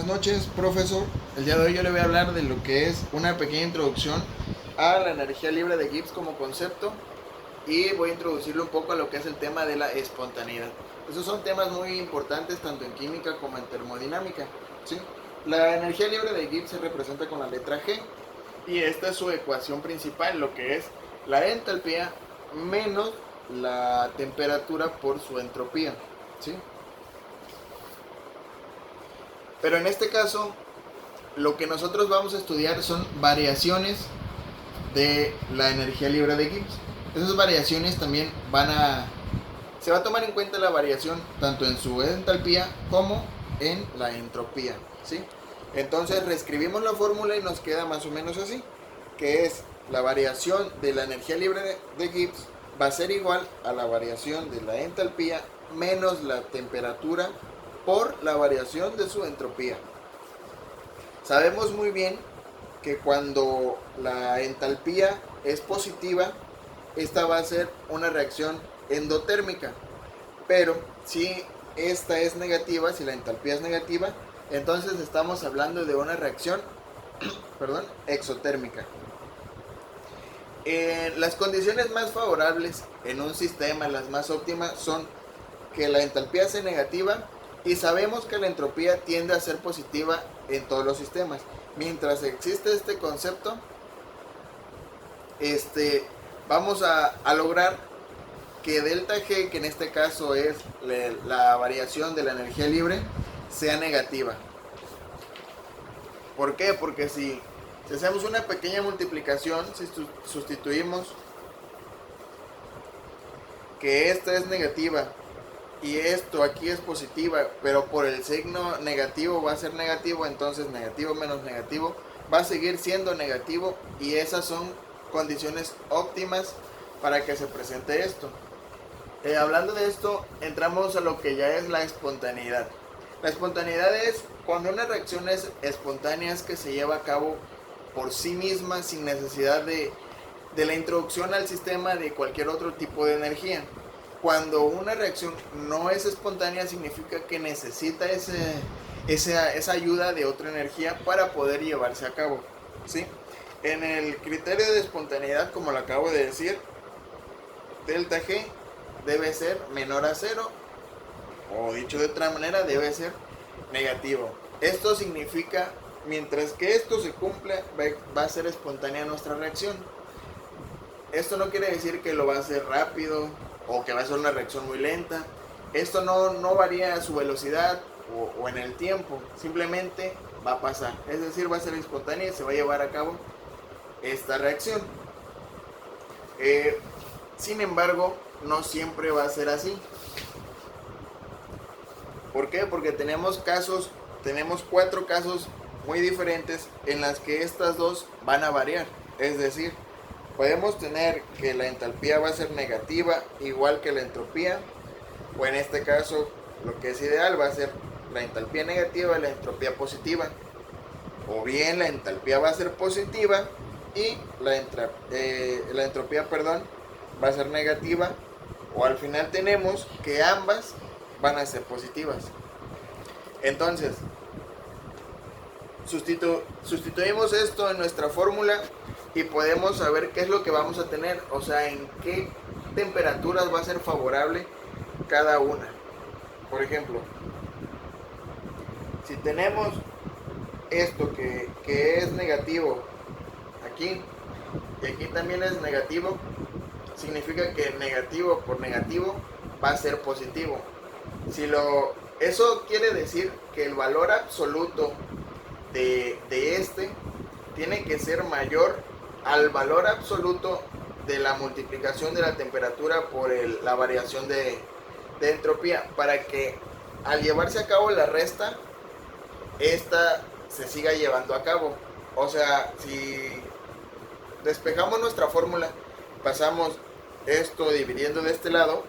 noches, profesor. El día de hoy yo le voy a hablar de lo que es una pequeña introducción a la energía libre de Gibbs como concepto y voy a introducirle un poco a lo que es el tema de la espontaneidad. Esos son temas muy importantes tanto en química como en termodinámica, ¿sí? La energía libre de Gibbs se representa con la letra G y esta es su ecuación principal, lo que es la entalpía menos la temperatura por su entropía, ¿sí? Pero en este caso, lo que nosotros vamos a estudiar son variaciones de la energía libre de Gibbs. Esas variaciones también se va a tomar en cuenta la variación tanto en su entalpía como en la entropía, ¿sí? Entonces reescribimos la fórmula y nos queda más o menos así, que es la variación de la energía libre de Gibbs va a ser igual a la variación de la entalpía menos la temperatura por la variación de su entropía. Sabemos muy bien que cuando la entalpía es positiva, esta va a ser una reacción endotérmica. Pero si esta es negativa, si la entalpía es negativa, entonces estamos hablando de una reacción exotérmica. Las condiciones más favorables en un sistema, las más óptimas, son que la entalpía sea negativa y sabemos que la entropía tiende a ser positiva en todos los sistemas. Mientras existe este concepto, vamos a lograr que delta G, que en este caso es la variación de la energía libre, sea negativa. ¿Por qué? Porque si hacemos una pequeña multiplicación, si sustituimos que esta es negativa y esto aquí es positiva, pero por el signo negativo va a ser negativo, entonces negativo menos negativo va a seguir siendo negativo, y esas son condiciones óptimas para que se presente esto. Hablando de esto, entramos a lo que ya es la espontaneidad. La espontaneidad es cuando una reacción es espontánea, es que se lleva a cabo por sí misma sin necesidad de la introducción al sistema de cualquier otro tipo de energía. Cuando una reacción no es espontánea, significa que necesita esa ayuda de otra energía para poder llevarse a cabo, ¿sí? En el criterio de espontaneidad, como lo acabo de decir, delta G debe ser menor a cero, o dicho de otra manera, debe ser negativo. Esto significa, mientras que esto se cumpla, va a ser espontánea nuestra reacción. Esto no quiere decir que lo va a hacer rápido o que va a ser una reacción muy lenta. Esto no varía su velocidad o en el tiempo, simplemente va a pasar. Es decir, va a ser espontánea y se va a llevar a cabo esta reacción. Sin embargo, no siempre va a ser así. ¿Por qué? Porque tenemos 4 casos muy diferentes en las que estas dos van a variar. Es decir, podemos tener que la entalpía va a ser negativa igual que la entropía, o en este caso lo que es ideal va a ser la entalpía negativa y la entropía positiva, o bien la entalpía va a ser positiva y la entropía va a ser negativa, o al final tenemos que ambas van a ser positivas. Entonces, sustituimos esto en nuestra fórmula y podemos saber qué es lo que vamos a tener, o sea, en qué temperaturas va a ser favorable cada una. Por ejemplo, si tenemos esto que es negativo aquí y aquí también es negativo, significa que negativo por negativo va a ser positivo. Eso quiere decir que el valor absoluto de este tiene que ser mayor al valor absoluto de la multiplicación de la temperatura por la variación de entropía, para que al llevarse a cabo la resta, esta se siga llevando a cabo. O sea, si despejamos nuestra fórmula, pasamos esto dividiendo de este lado,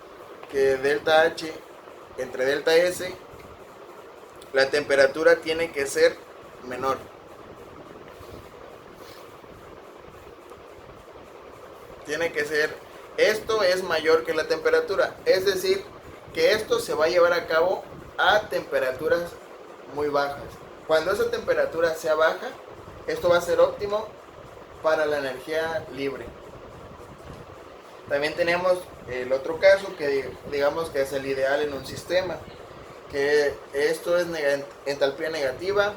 que delta H entre delta S, la temperatura tiene que ser menor. Tiene que ser, esto es mayor que la temperatura, es decir, que esto se va a llevar a cabo a temperaturas muy bajas. Cuando esa temperatura sea baja, esto va a ser óptimo para la energía libre. También tenemos el otro caso que digamos que es el ideal en un sistema, que esto es entalpía negativa,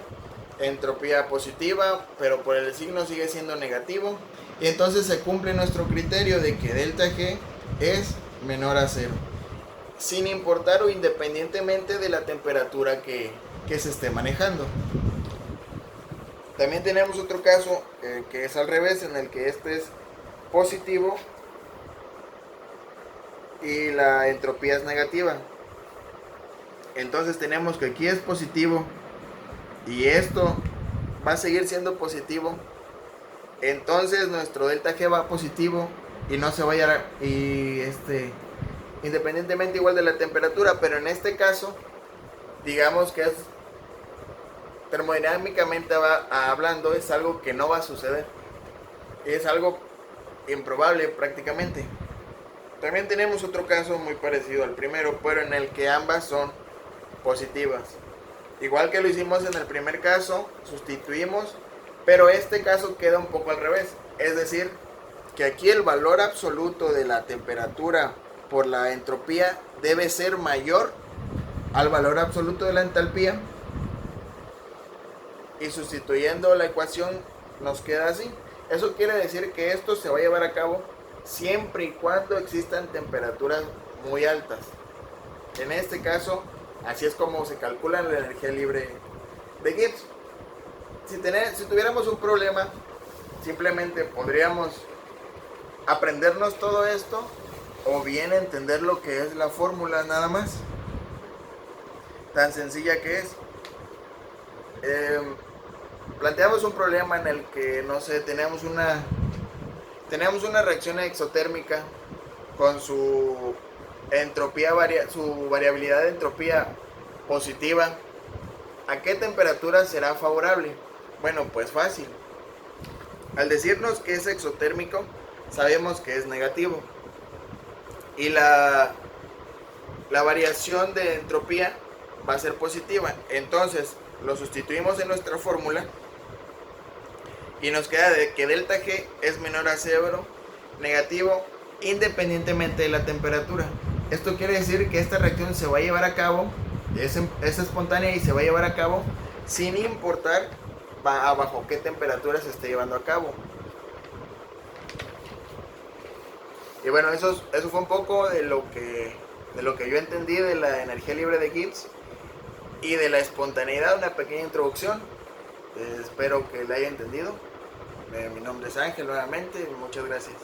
entropía positiva, pero por el signo sigue siendo negativo, y entonces se cumple nuestro criterio de que delta G es menor a cero, sin importar o independientemente de la temperatura que se esté manejando. También tenemos otro caso que es al revés, en el que este es positivo y la entropía es negativa. Entonces tenemos que aquí es positivo y esto va a seguir siendo positivo. Entonces nuestro delta G va positivo y no se vaya independientemente igual de la temperatura, pero en este caso digamos que es termodinámicamente hablando, es algo que no va a suceder, es algo improbable prácticamente. También tenemos otro caso muy parecido al primero, pero en el que ambas son positivas. Igual que lo hicimos en el primer caso, sustituimos, pero este caso queda un poco al revés. Es decir, que aquí el valor absoluto de la temperatura por la entropía debe ser mayor al valor absoluto de la entalpía. Y sustituyendo la ecuación nos queda así. Eso quiere decir que esto se va a llevar a cabo siempre y cuando existan temperaturas muy altas. En este caso, así es como se calcula la energía libre de Gibbs. Si tuviéramos un problema, simplemente podríamos aprendernos todo esto o bien entender lo que es la fórmula nada más. Tan sencilla que es. Planteamos un problema en el que, no sé, tenemos una reacción exotérmica con su entropía su variabilidad de entropía positiva. ¿A qué temperatura será favorable? Bueno, pues fácil. Al decirnos que es exotérmico, sabemos que es negativo. Y la variación de entropía va a ser positiva. Entonces, lo sustituimos en nuestra fórmula y nos queda de que delta G es menor a 0, negativo, independientemente de la temperatura. Esto quiere decir que esta reacción se va a llevar a cabo, es espontánea y se va a llevar a cabo sin importar bajo qué temperatura se esté llevando a cabo. Y bueno, eso fue un poco de lo que yo entendí de la energía libre de Gibbs y de la espontaneidad, una pequeña introducción. Espero que la haya entendido. Mi nombre es Ángel nuevamente, muchas gracias.